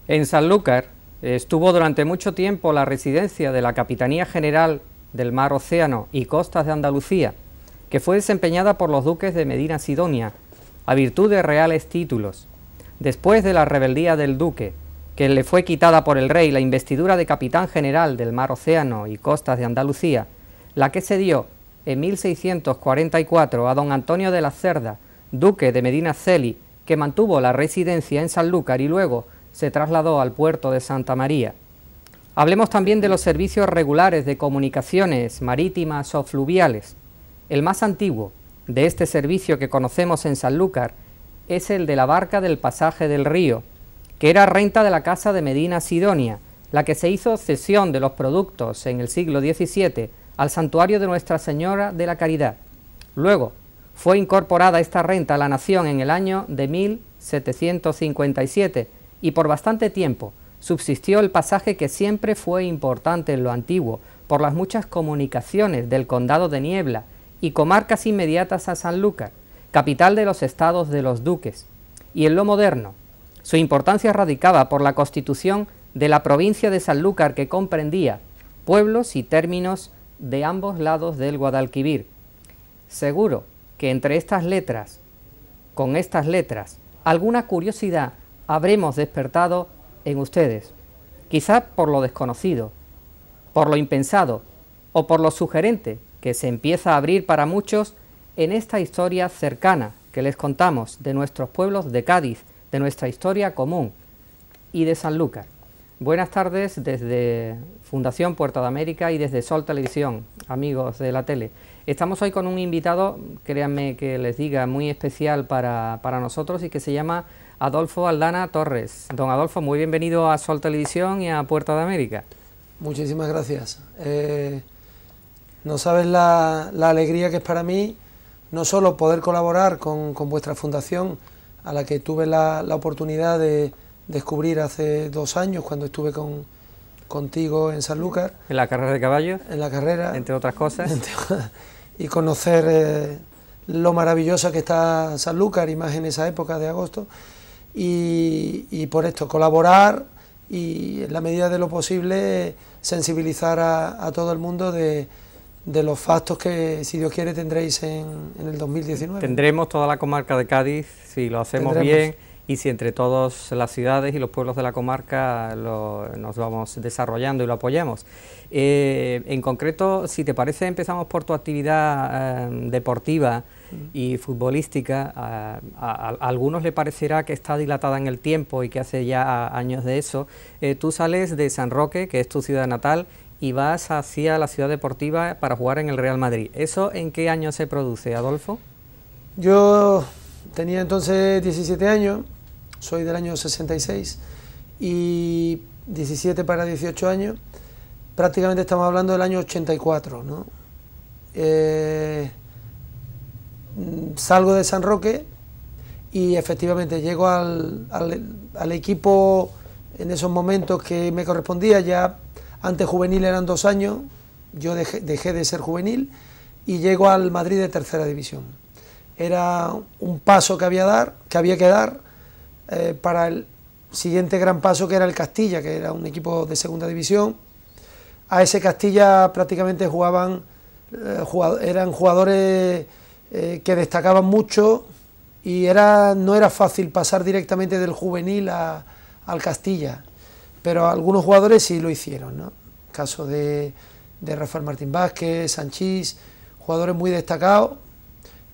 En Sanlúcar estuvo durante mucho tiempo la residencia de la Capitanía General del Mar, Océano y Costas de Andalucía, que fue desempeñada por los duques de Medina Sidonia, a virtud de reales títulos. Después de la rebeldía del duque, que le fue quitada por el rey la investidura de Capitán General del Mar, Océano y Costas de Andalucía, la que se dio en 1644 a don Antonio de la Cerda, duque de Medinaceli, que mantuvo la residencia en Sanlúcar y luego se trasladó al puerto de Santa María. Hablemos también de los servicios regulares de comunicaciones marítimas o fluviales. El más antiguo de este servicio que conocemos en Sanlúcar es el de la barca del pasaje del río, que era renta de la casa de Medina Sidonia, la que se hizo cesión de los productos en el siglo XVII al santuario de Nuestra Señora de la Caridad. Luego fue incorporada esta renta a la nación en el año de 1757 y por bastante tiempo subsistió el pasaje que siempre fue importante en lo antiguo por las muchas comunicaciones del condado de Niebla y comarcas inmediatas a Sanlúcar, capital de los estados de los duques. Y en lo moderno, su importancia radicaba por la constitución de la provincia de Sanlúcar, que comprendía pueblos y términos de ambos lados del Guadalquivir. Seguro que entre estas letras, con estas letras, alguna curiosidad habremos despertado en ustedes, quizá por lo desconocido, por lo impensado o por lo sugerente que se empieza a abrir para muchos en esta historia cercana que les contamos de nuestros pueblos de Cádiz, de nuestra historia común y de Sanlúcar. Buenas tardes desde Fundación Puerto de América y desde Sol Televisión, amigos de la tele. Estamos hoy con un invitado, créanme que les diga, muy especial para nosotros y que se llama Adolfo Aldana Torres. Don Adolfo, muy bienvenido a Sol Televisión y a Puerto de América. Muchísimas gracias. No sabes la alegría que es para mí, no solo poder colaborar con vuestra fundación, a la que tuve la oportunidad de descubrir hace 2 años cuando estuve contigo en Sanlúcar. En la carrera de caballos. En la carrera. Entre otras cosas. Y conocer lo maravillosa que está Sanlúcar, y más en esa época de agosto. Y por esto, colaborar y en la medida de lo posible sensibilizar a todo el mundo de los factos que, si Dios quiere, tendréis en el 2019. Tendremos toda la comarca de Cádiz, si lo hacemos bien, y si entre todas las ciudades y los pueblos de la comarca nos vamos desarrollando y lo apoyamos. En concreto, si te parece, empezamos por tu actividad deportiva y futbolística. A algunos le parecerá que está dilatada en el tiempo y que hace ya años de eso. Tú sales de San Roque, que es tu ciudad natal, y vas hacia la ciudad deportiva para jugar en el Real Madrid. ¿Eso en qué año se produce, Adolfo? Yo tenía entonces 17 años, soy del año 66, y 17 para 18 años, prácticamente estamos hablando del año 84, ¿no? Salgo de San Roque y efectivamente llego al equipo en esos momentos que me correspondía. Ya antes juvenil eran 2 años, yo dejé de ser juvenil y llego al Madrid de tercera división. Era un paso que había que dar para el siguiente gran paso, que era el Castilla, que era un equipo de segunda división. A ese Castilla prácticamente eran jugadores que destacaban mucho, y no era fácil pasar directamente del juvenil al Castilla, pero algunos jugadores sí lo hicieron, ¿no? Caso de Rafael Martín Vázquez, Sanchís, jugadores muy destacados.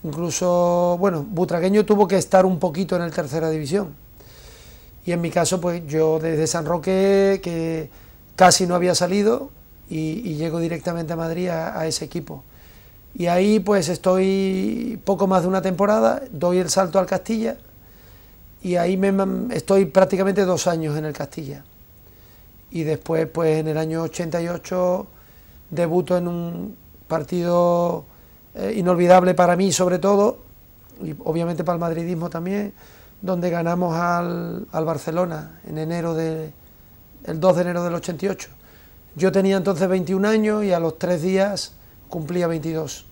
Incluso, bueno, Butragueño tuvo que estar un poquito en el tercera división. Y en mi caso, pues yo desde San Roque, que casi no había salido, y llego directamente a Madrid a ese equipo. Y ahí pues estoy poco más de una temporada, doy el salto al Castilla, y ahí estoy prácticamente 2 años en el Castilla. Y después, pues en el año 88, debuto en un partido inolvidable para mí, sobre todo, y obviamente para el madridismo también, donde ganamos al Barcelona en el 2 de enero del 88. Yo tenía entonces 21 años y a los 3 días cumplía 22.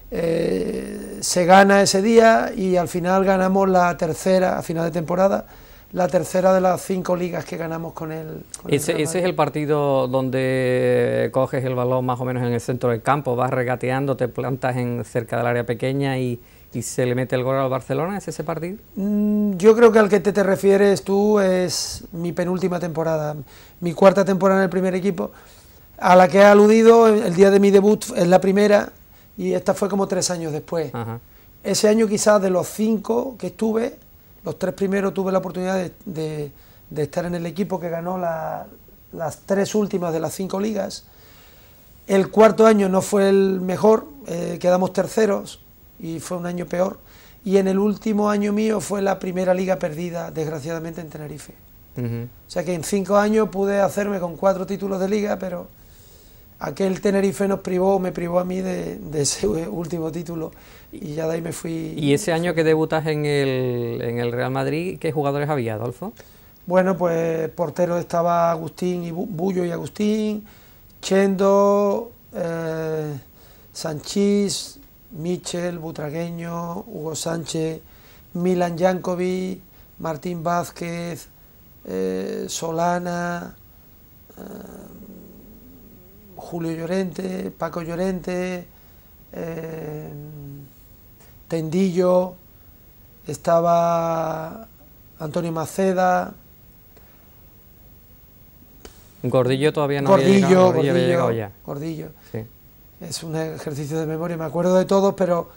Se gana ese día y al final ganamos la tercera, a final de temporada, la tercera de las 5 ligas que ganamos con el Ese es el partido donde coges el balón más o menos en el centro del campo, vas regateando, te plantas cerca del área pequeña y se le mete el gol al Barcelona. ¿Es ese partido? Yo creo que al que te refieres tú es mi penúltima temporada, mi 4ª temporada en el primer equipo, a la que he aludido. El día de mi debut es la primera y esta fue como 3 años después. Ajá. Ese año quizás de los 5 que estuve, los 3 primeros tuve la oportunidad de estar en el equipo que ganó las 3 últimas de las 5 ligas. El 4º año no fue el mejor, quedamos terceros y fue un año peor. Y en el último año mío fue la primera liga perdida, desgraciadamente, en Tenerife. O sea que en 5 años pude hacerme con 4 títulos de liga, pero aquel Tenerife me privó a mí de ese último título, y ya de ahí me fui. ¿Y ese año que debutas en el Real Madrid, qué jugadores había, Adolfo? Bueno, pues portero estaba Agustín, y Bullo y Agustín, Chendo, Sanchís, Michel, Butragueño, Hugo Sánchez, Milan Jankovic, Martín Vázquez, Solana, Julio Llorente, Paco Llorente, Tendillo, estaba Antonio Maceda. Gordillo todavía no había llegado ya. Gordillo. Sí. Es un ejercicio de memoria, me acuerdo de todos, pero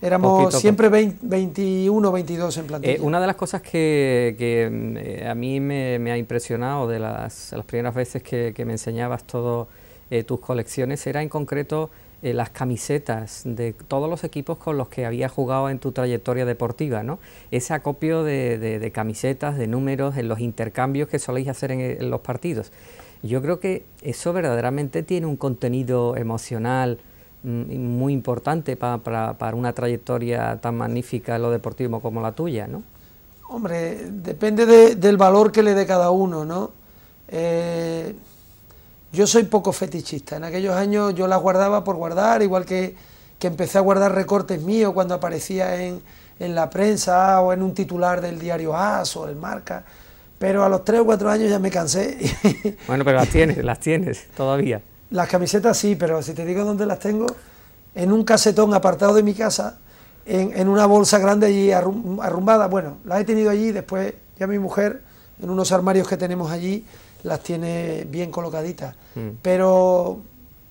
éramos Poquito, siempre 21 22 en plantilla. Una de las cosas que a mí me ha impresionado de las primeras veces que me enseñabas todas tus colecciones era en concreto las camisetas de todos los equipos con los que habías jugado en tu trayectoria deportiva, ¿no? Ese acopio de camisetas, de números, en los intercambios que soléis hacer en los partidos. Yo creo que eso verdaderamente tiene un contenido emocional muy importante para una trayectoria tan magnífica en lo deportivo como la tuya, ¿no? Hombre, depende del valor que le dé cada uno, ¿no? Yo soy poco fetichista. En aquellos años yo las guardaba por guardar, igual que empecé a guardar recortes míos cuando aparecía en la prensa o en un titular del diario AS o el Marca, pero a los 3 o 4 años ya me cansé. Bueno, pero las tienes todavía. Las camisetas sí, pero si te digo dónde las tengo, en un casetón apartado de mi casa, en una bolsa grande allí arrumbada. Bueno, las he tenido allí, después ya mi mujer, en unos armarios que tenemos allí, las tiene bien colocaditas, pero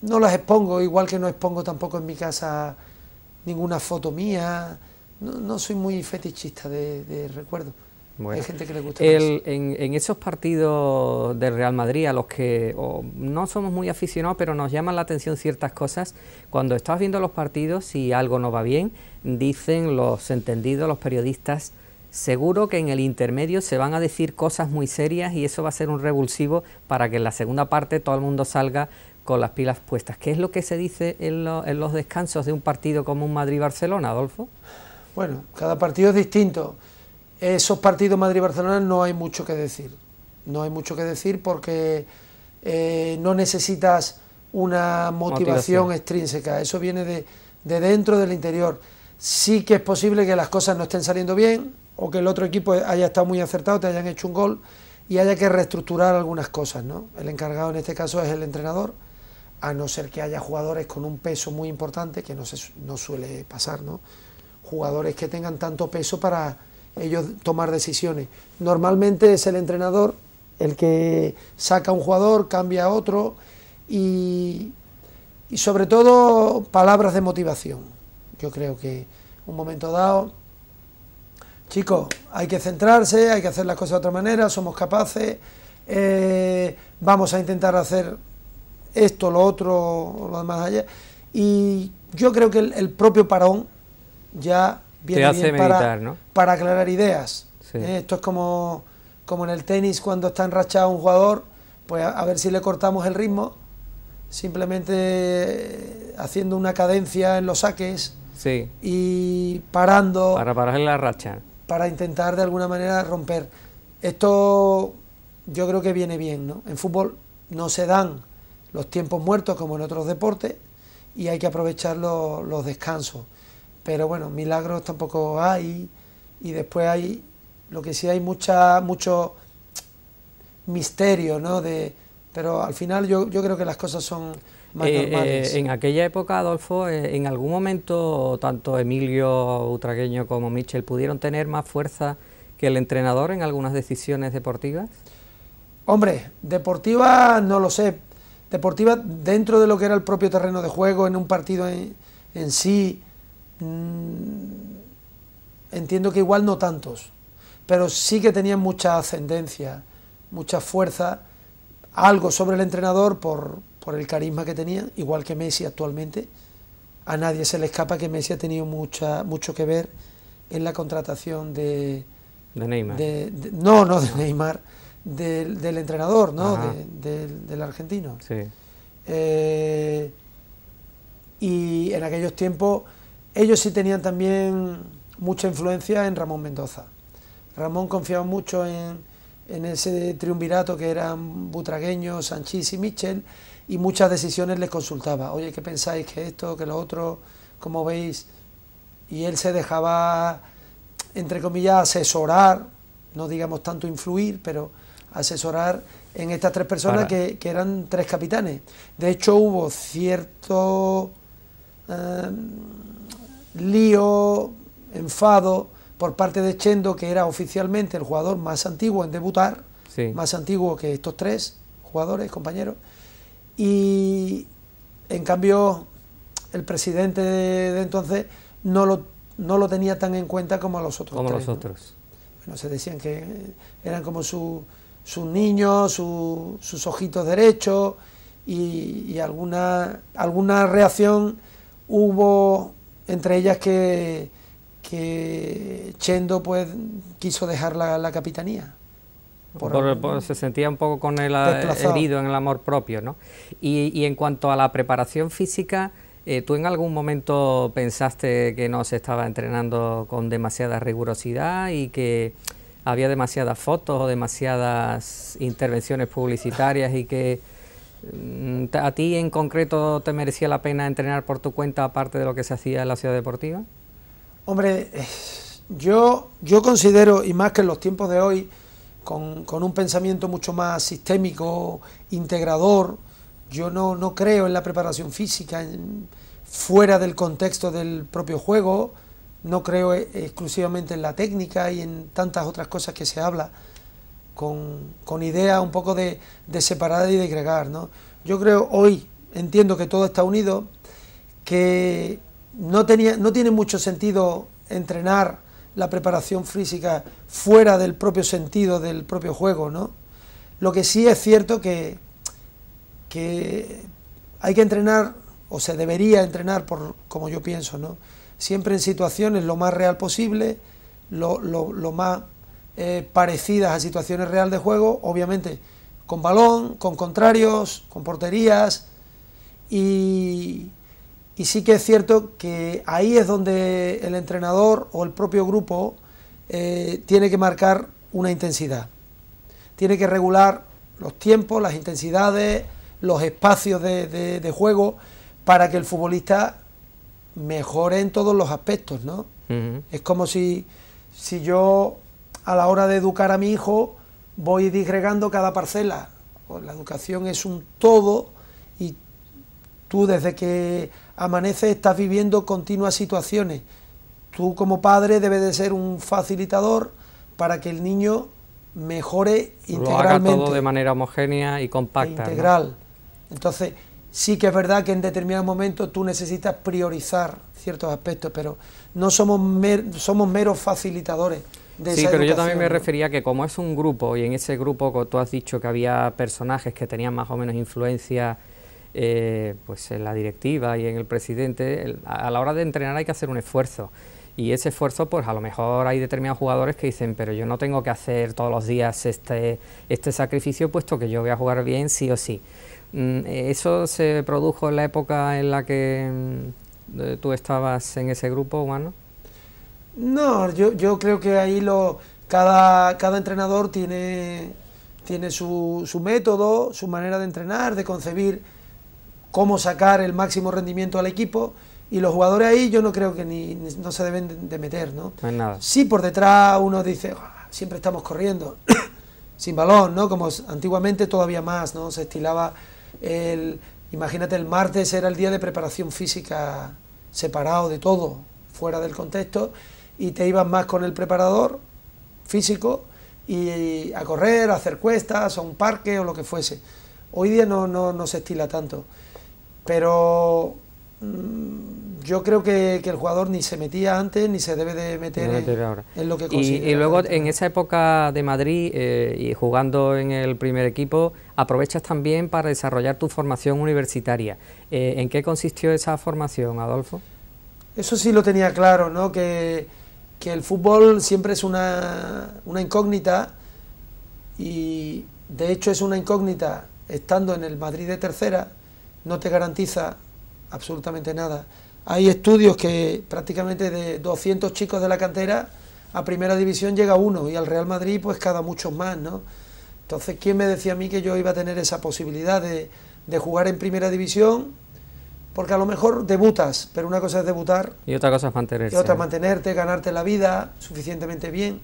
no las expongo, igual que no expongo tampoco en mi casa ninguna foto mía. No soy muy fetichista de recuerdo. Bueno, hay gente que le gusta en esos partidos del Real Madrid a los que no somos muy aficionados, pero nos llaman la atención ciertas cosas, cuando estás viendo los partidos, si algo no va bien, dicen los entendidos, los periodistas, seguro que en el intermedio se van a decir cosas muy serias y eso va a ser un revulsivo para que en la segunda parte todo el mundo salga con las pilas puestas. ¿Qué es lo que se dice en los descansos de un partido como un Madrid-Barcelona, Adolfo? Bueno, cada partido es distinto. Esos partidos Madrid-Barcelona no hay mucho que decir. No hay mucho que decir porque no necesitas una motivación extrínseca. Eso viene de dentro, del interior. Sí que es posible que las cosas no estén saliendo bien, o que el otro equipo haya estado muy acertado, te hayan hecho un gol y haya que reestructurar algunas cosas, ¿no? El encargado en este caso es el entrenador, a no ser que haya jugadores con un peso muy importante, que no suele pasar, ¿no? Jugadores que tengan tanto peso para ellos tomar decisiones. Normalmente es el entrenador el que saca a un jugador, cambia a otro y sobre todo palabras de motivación. Yo creo que un momento dado, chicos, hay que centrarse, hay que hacer las cosas de otra manera, somos capaces, vamos a intentar hacer esto, lo otro, lo demás allá. Y yo creo que el propio parón ya viene bien meditar, ¿no? Para aclarar ideas. Sí. Esto es como en el tenis, cuando está enrachado un jugador, pues a ver si le cortamos el ritmo, simplemente haciendo una cadencia en los saques. Sí. Y parando para pararle la racha, para intentar de alguna manera romper. Esto yo creo que viene bien, ¿no? En fútbol no se dan los tiempos muertos como en otros deportes y hay que aprovechar los descansos, pero bueno, milagros tampoco hay, y después hay Lo que sí hay mucho misterio, ¿no? Pero al final yo creo que las cosas son más normales. En aquella época, Adolfo, en algún momento tanto Emilio Butragueño como Michel pudieron tener más fuerza que el entrenador en algunas decisiones deportivas. Hombre, deportiva no lo sé. Deportiva dentro de lo que era el propio terreno de juego, en un partido en sí, entiendo que igual no tantos, pero sí que tenían mucha ascendencia, mucha fuerza, algo sobre el entrenador por el carisma que tenía, igual que Messi actualmente. A nadie se le escapa que Messi ha tenido mucho que ver en la contratación de Neymar. No de Neymar, del entrenador, ¿no? Del argentino. Sí. Y en aquellos tiempos ellos sí tenían también mucha influencia en Ramón Mendoza. Ramón confiaba mucho en ese triunvirato que eran Butragueño, Sanchís y Michel, y muchas decisiones les consultaba. Oye, ¿qué pensáis? ¿Que esto? ¿Que lo otro? ¿Cómo veis? Y él se dejaba, entre comillas, asesorar, no digamos tanto influir, pero asesorar en estas tres personas que eran tres capitanes. De hecho, hubo cierto lío, enfado por parte de Chendo, que era oficialmente el jugador más antiguo en debutar, sí, más antiguo que estos tres jugadores, compañeros, y en cambio el presidente de entonces no lo tenía tan en cuenta como a los otros como tres, los otros. ¿no? Bueno, se decían que eran como sus niños, sus ojitos derechos, y alguna reacción hubo entre ellas que Chendo pues quiso dejar la capitanía. Se sentía un poco con el herido en el amor propio, ¿no? Y en cuanto a la preparación física, ¿tú en algún momento pensaste que no se estaba entrenando con demasiada rigurosidad y que había demasiadas fotos o demasiadas intervenciones publicitarias y que a ti en concreto te merecía la pena entrenar por tu cuenta aparte de lo que se hacía en la Ciudad Deportiva? Hombre, yo considero, y más que en los tiempos de hoy, con un pensamiento mucho más sistémico, integrador, yo no creo en la preparación física fuera del contexto del propio juego, no creo exclusivamente en la técnica y en tantas otras cosas que se habla, con idea un poco de separar y de agregar, ¿no? Yo creo hoy, entiendo que todo está unido, que no tiene mucho sentido entrenar la preparación física fuera del propio sentido del propio juego, ¿no? Lo que sí es cierto que hay que entrenar, o se debería entrenar, como yo pienso, ¿no? Siempre en situaciones lo más real posible, lo más parecidas a situaciones reales de juego, obviamente con balón, con contrarios, con porterías, y sí que es cierto que ahí es donde el entrenador o el propio grupo tiene que marcar una intensidad, tiene que regular los tiempos, las intensidades, los espacios de juego, para que el futbolista mejore en todos los aspectos, ¿no? Es como si yo a la hora de educar a mi hijo voy disgregando cada parcela. Pues la educación es un todo, y tú desde que amaneces estás viviendo continuas situaciones. Tú como padre debes de ser un facilitador para que el niño mejore integralmente. Lo haga todo de manera homogénea y compacta. Integral. ¿No? Entonces, sí que es verdad que en determinados momentos tú necesitas priorizar ciertos aspectos, pero no somos meros facilitadores de esa Sí, pero yo también me ¿no? refería que como es un grupo, y en ese grupo tú has dicho que había personajes que tenían más o menos influencia pues en la directiva y en el presidente, a la hora de entrenar hay que hacer un esfuerzo, y ese esfuerzo pues a lo mejor hay determinados jugadores que dicen, pero yo no tengo que hacer todos los días este sacrificio, puesto que yo voy a jugar bien sí o sí. ¿Eso se produjo en la época en la que tú estabas en ese grupo humano? No, yo creo que ahí cada entrenador tiene su método, su manera de entrenar, de concebir cómo sacar el máximo rendimiento al equipo, y los jugadores ahí yo no creo que no se deben de meter, ¿no? No es nada. Sí, por detrás uno dice, siempre estamos corriendo, sin balón, ¿no? Como antiguamente todavía más, ¿no? Se estilaba imagínate, el martes era el día de preparación física separado de todo, fuera del contexto, y te ibas más con el preparador físico y a correr, a hacer cuestas, a un parque o lo que fuese. Hoy día no se estila tanto, pero yo creo que el jugador ni se metía antes ni se debe de meter ahora en lo que considera. Y luego en esa época de Madrid y jugando en el primer equipo, aprovechas también para desarrollar tu formación universitaria. ¿En qué consistió esa formación, Adolfo? Eso sí lo tenía claro, ¿no? Que el fútbol siempre es una incógnita, y de hecho es una incógnita estando en el Madrid de tercera, no te garantiza absolutamente nada. Hay estudios que prácticamente de 200 chicos de la cantera a primera división llega uno, y al Real Madrid pues cada muchos más, ¿no? Entonces, ¿quién me decía a mí que yo iba a tener esa posibilidad de jugar en primera división? Porque a lo mejor debutas, pero una cosa es debutar y otra cosa es mantenerse. Y otra mantenerte, ganarte la vida suficientemente bien.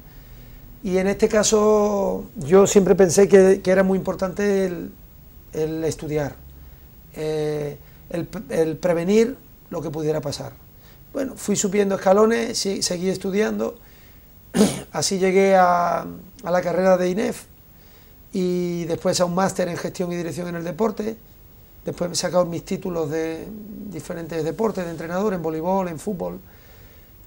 Y en este caso yo siempre pensé que era muy importante el estudiar, el prevenir lo que pudiera pasar. Bueno, fui subiendo escalones, seguí estudiando, así llegué a la carrera de INEF y después a un máster en gestión y dirección en el deporte. Después me he sacado mis títulos de diferentes deportes, de entrenador, en voleibol, en fútbol,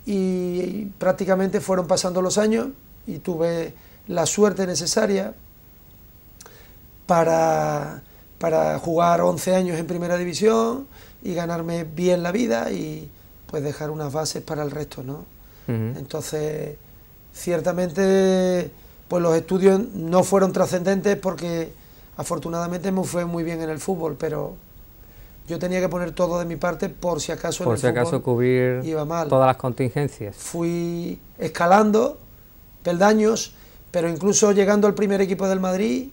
y prácticamente fueron pasando los años y tuve la suerte necesaria para jugar 11 años en primera división y ganarme bien la vida y pues dejar unas bases para el resto, ¿no? Entonces, ciertamente, pues los estudios no fueron trascendentes porque afortunadamente me fue muy bien en el fútbol, pero yo tenía que poner todo de mi parte por si acaso cubrir iba mal. Todas las contingencias. Fui escalando peldaños, pero incluso llegando al primer equipo del Madrid,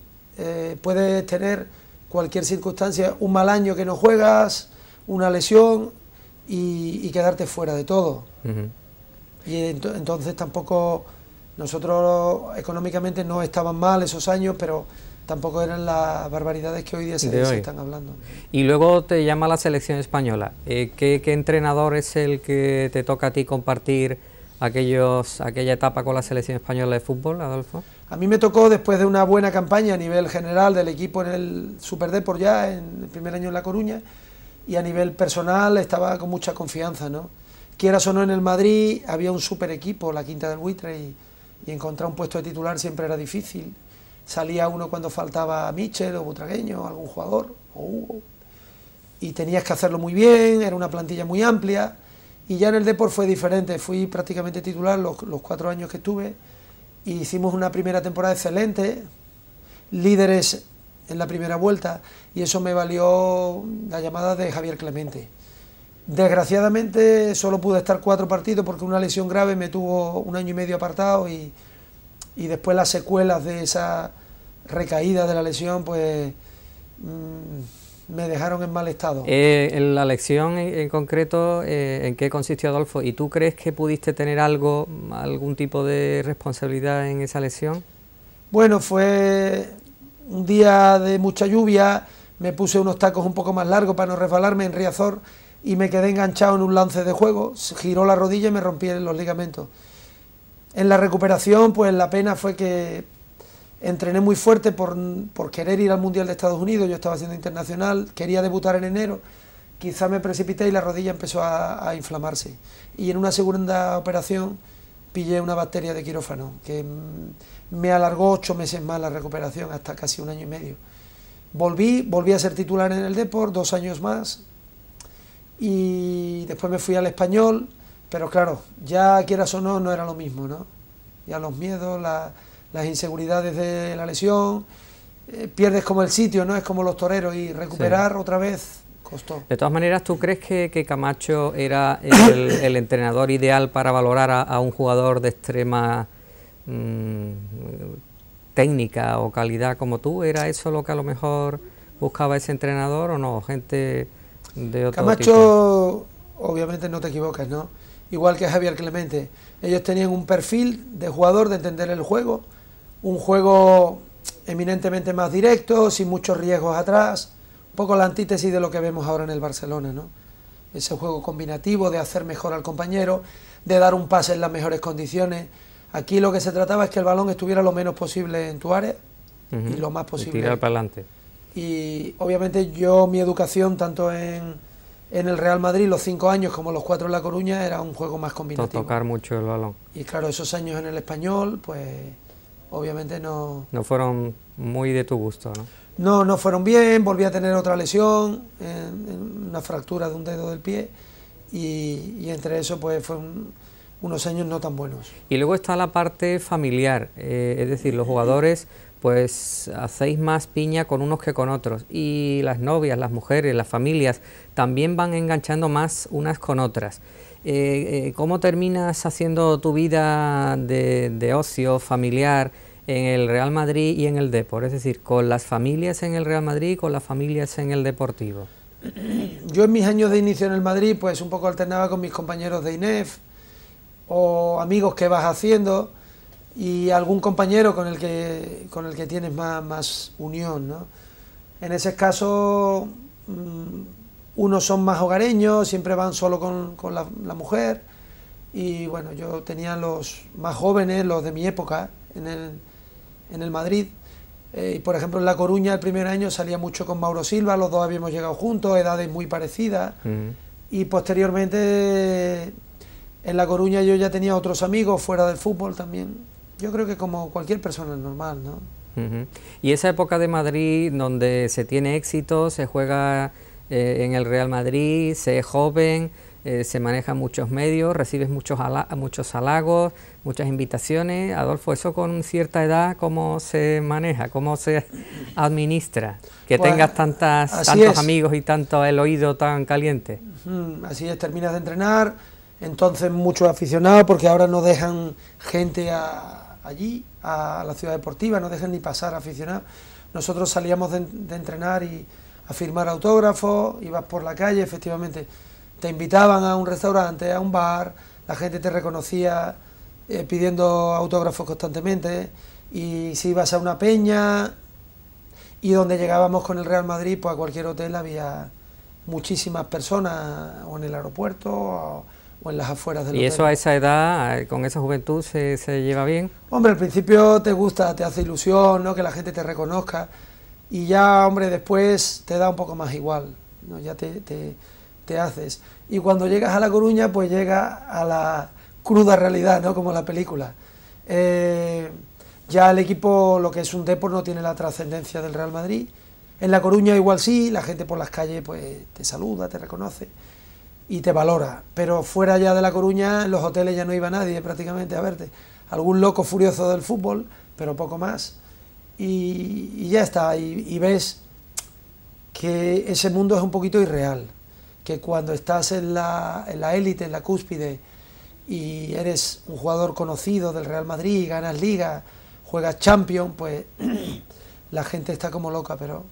puedes tener cualquier circunstancia, un mal año que no juegas, una lesión y quedarte fuera de todo. Y entonces tampoco, nosotros económicamente no estaban mal esos años, pero tampoco eran las barbaridades que hoy día se están hablando. Y luego te llama la selección española. ¿Qué entrenador es el que te toca a ti compartir aquella etapa con la selección española de fútbol, Adolfo? A mí me tocó, después de una buena campaña a nivel general del equipo en el Superdeport ya, en el primer año en La Coruña, y a nivel personal estaba con mucha confianza, ¿no? Quieras o no, en el Madrid había un super equipo, la Quinta del Buitre, y encontrar un puesto de titular siempre era difícil. Salía uno cuando faltaba Michel o Butragueño, algún jugador, o Hugo, y tenías que hacerlo muy bien, era una plantilla muy amplia, y ya en el Depor fue diferente, fui prácticamente titular los 4 años que estuve, y hicimos una primera temporada excelente, líderes en la primera vuelta, y eso me valió la llamada de Javier Clemente. Desgraciadamente solo pude estar 4 partidos porque una lesión grave me tuvo 1 año y medio apartado, y después las secuelas de esa recaída de la lesión pues me dejaron en mal estado. En la lesión en concreto, ¿en qué consistió, Adolfo? ¿Y tú crees que pudiste tener algún tipo de responsabilidad en esa lesión? Bueno, fue un día de mucha lluvia, me puse unos tacos un poco más largos para no resbalarme en Riazor y me quedé enganchado en un lance de juego, giró la rodilla y me rompí los ligamentos. En la recuperación, pues la pena fue que entrené muy fuerte por querer ir al Mundial de Estados Unidos, yo estaba haciendo internacional, quería debutar en enero, quizá me precipité y la rodilla empezó a inflamarse. Y en una segunda operación pillé una bacteria de quirófano, que me alargó 8 meses más la recuperación, hasta casi 1 año y medio. Volví a ser titular en el Depor, 2 años más, y después me fui al Español. Pero claro, ya quieras o no era lo mismo, ¿no? Ya los miedos, las inseguridades de la lesión, pierdes como el sitio, ¿no? Es como los toreros, y recuperar otra vez costó. De todas maneras, ¿tú crees que Camacho era el entrenador ideal para valorar a un jugador de extrema técnica o calidad como tú? ¿Era eso lo que a lo mejor buscaba ese entrenador o no? Gente de otro Camacho, tipo. obviamente no te equivocas, ¿no? igual que Javier Clemente. Ellos tenían un perfil de jugador, de entender el juego, un juego eminentemente más directo, sin muchos riesgos atrás, un poco la antítesis de lo que vemos ahora en el Barcelona, ¿no? Ese juego combinativo de hacer mejor al compañero, de dar un pase en las mejores condiciones. Aquí lo que se trataba es que el balón estuviera lo menos posible en tu área y lo más posible. Y tirar para adelante. Y obviamente mi educación, tanto en el Real Madrid, los 5 años, como los 4 en La Coruña, era un juego más combinativo. Tocar mucho el balón. Y claro, esos años en el Español, pues obviamente no fueron muy de tu gusto, ¿no? No fueron bien, volví a tener otra lesión, una fractura de un dedo del pie, y entre eso pues fue unos años no tan buenos. Y luego está la parte familiar, es decir, los jugadores pues hacéis más piña con unos que con otros, y las novias, las mujeres, las familias también van enganchando más unas con otras. ¿Cómo terminas haciendo tu vida de ocio familiar en el Real Madrid y en el Depor? Es decir, con las familias en el Real Madrid y con las familias en el Deportivo. Yo en mis años de inicio en el Madrid pues un poco alternaba con mis compañeros de INEF o amigos que vas haciendo y algún compañero con el que tienes más unión, ¿no? En ese caso unos son más hogareños, siempre van solo con la mujer, y bueno, yo tenía los más jóvenes, los de mi época en el Madrid, y por ejemplo en La Coruña el primer año salía mucho con Mauro Silva, los dos habíamos llegado juntos, edades muy parecidas, y posteriormente en La Coruña yo ya tenía otros amigos fuera del fútbol también, yo creo que como cualquier persona normal, ¿no? Y esa época de Madrid donde se tiene éxito, se juega en el Real Madrid, se es joven, se manejan muchos medios, recibes muchos halagos, muchas invitaciones. Adolfo, eso con cierta edad, ¿cómo se maneja? ¿Cómo se administra? Que pues, tengas tantos amigos y tanto el oído tan caliente. Así es, terminas de entrenar, entonces muchos aficionados, porque ahora no dejan gente allí, a la ciudad deportiva, no dejan ni pasar aficionados. Nosotros salíamos de entrenar y a firmar autógrafos, ibas por la calle, efectivamente te invitaban a un restaurante, a un bar, la gente te reconocía pidiendo autógrafos constantemente, y si ibas a una peña, y donde llegábamos con el Real Madrid, pues a cualquier hotel había muchísimas personas, o en el aeropuerto, o en las afueras del hotel. ¿Y eso a esa edad, con esa juventud, se lleva bien? Hombre, al principio te gusta, te hace ilusión, ¿no?, que la gente te reconozca, y ya, hombre, después te da un poco más igual, ¿no? Ya te haces. Y cuando llegas a La Coruña, pues llegas a la cruda realidad, ¿no?, como la película. Ya el equipo, lo que es un Depor, no tiene la trascendencia del Real Madrid. En La Coruña igual sí, la gente por las calles pues te saluda, te reconoce y te valora. Pero fuera ya de La Coruña, en los hoteles ya no iba nadie prácticamente a verte. Algún loco furioso del fútbol, pero poco más. Y ya está, y ves que ese mundo es un poquito irreal, que cuando estás en la élite, en la cúspide, y eres un jugador conocido del Real Madrid, ganas Liga, juegas Champions, pues la gente está como loca, pero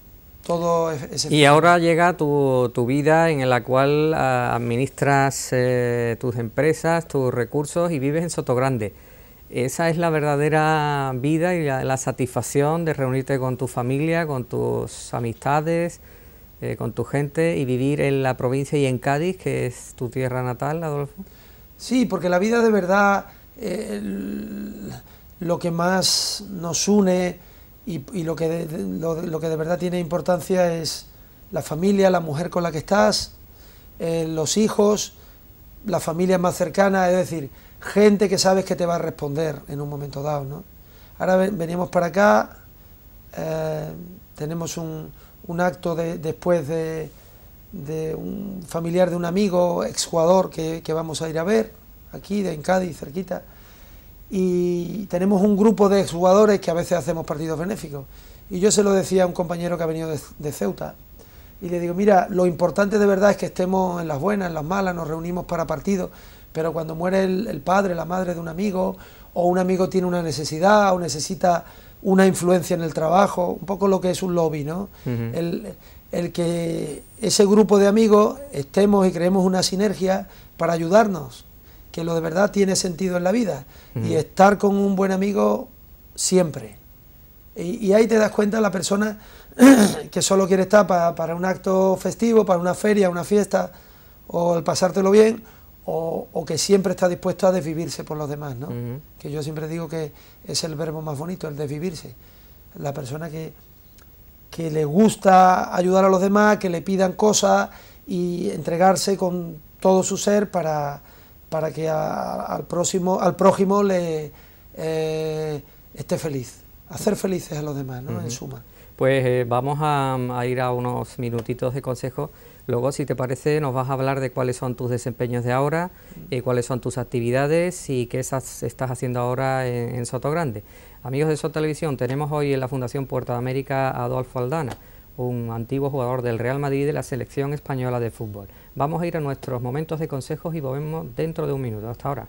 todo es... Y ahora llega tu vida en la cual administras tus empresas, tus recursos, y vives en Sotogrande. Esa es la verdadera vida y la satisfacción de reunirte con tu familia, con tus amistades, con tu gente, y vivir en la provincia y en Cádiz, que es tu tierra natal, Adolfo. Sí, porque la vida de verdad, lo que más nos une y lo que de verdad tiene importancia es la familia, la mujer con la que estás, los hijos, la familia más cercana, es decir, gente que sabes que te va a responder en un momento dado, ¿no? Ahora veníamos para acá, tenemos un acto después de un familiar de un amigo, exjugador, que vamos a ir a ver, aquí en Cádiz, cerquita, y tenemos un grupo de exjugadores que a veces hacemos partidos benéficos, y yo se lo decía a un compañero que ha venido de Ceuta, y le digo, mira, lo importante de verdad es que estemos en las buenas, en las malas, nos reunimos para partidos, pero cuando muere el padre, la madre de un amigo, o un amigo tiene una necesidad, o necesita una influencia en el trabajo, un poco lo que es un lobby, ¿no? El que ese grupo de amigos estemos y creemos una sinergia para ayudarnos, que lo de verdad tiene sentido en la vida, y estar con un buen amigo siempre. Y ahí te das cuenta la persona que solo quiere estar para un acto festivo, para una feria, una fiesta, o el pasártelo bien, o que siempre está dispuesto a desvivirse por los demás, ¿no? Que yo siempre digo que es el verbo más bonito, el desvivirse. La persona que le gusta ayudar a los demás, que le pidan cosas y entregarse con todo su ser para que al prójimo le esté feliz. Hacer felices a los demás, ¿no? En suma. Pues vamos a ir a unos minutitos de consejo. Luego, si te parece, nos vas a hablar de cuáles son tus desempeños de ahora, cuáles son tus actividades y qué estás haciendo ahora en Sotogrande. Amigos de Sotelevisión, tenemos hoy en la Fundación Puerta de América a Adolfo Aldana, un antiguo jugador del Real Madrid y de la Selección Española de Fútbol. Vamos a ir a nuestros momentos de consejos y volvemos dentro de un minuto. Hasta ahora.